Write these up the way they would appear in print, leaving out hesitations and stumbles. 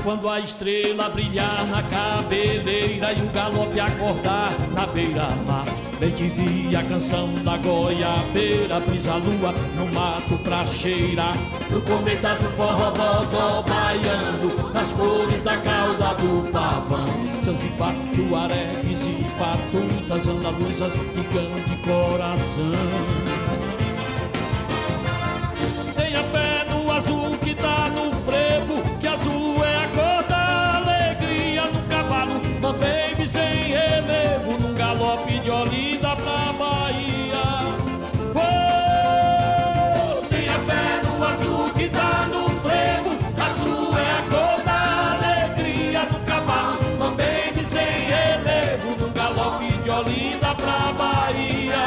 quando a estrela brilhar na cabeleira e o galope acordar na beira-mar. Bem te vi a canção da goiabeira, brisa lua no mato pra cheirar pro cometa do forró bodó baiano, nas cores da cauda do pavão. Zanzibar, tuaregues e patutas, andaluzas de grande coração. Tenha fé no azul que tá no frevo, que azul é a cor da alegria. No cavalo, baby sem relevo, num galope de Olinda pra Bahia. Oh, tenha fé no azul que tá no frevo, azul é a cor da alegria. No cavalo, baby sem relevo, num galope de Olinda pra Bahia.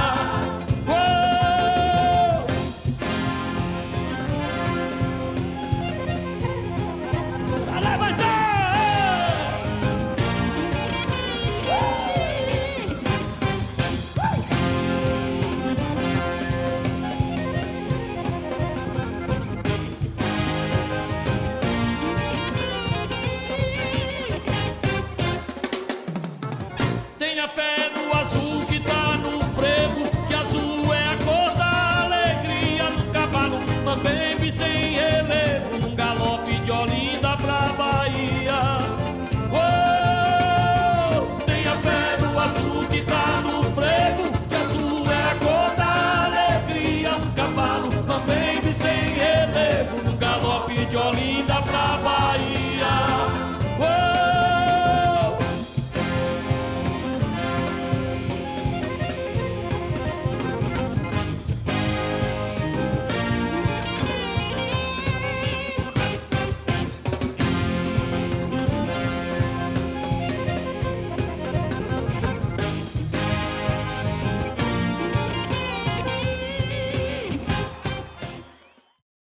Tenha fé no azul que tá no frevo, que azul é a cor da alegria. No cavalo, baby sem relevo, num galope de Olinda pra Bahia. Oh, tenha fé no azul que tá no frevo, que azul é a cor da alegria. No cavalo, baby sem relevo, num galope de Olinda pra Bahia.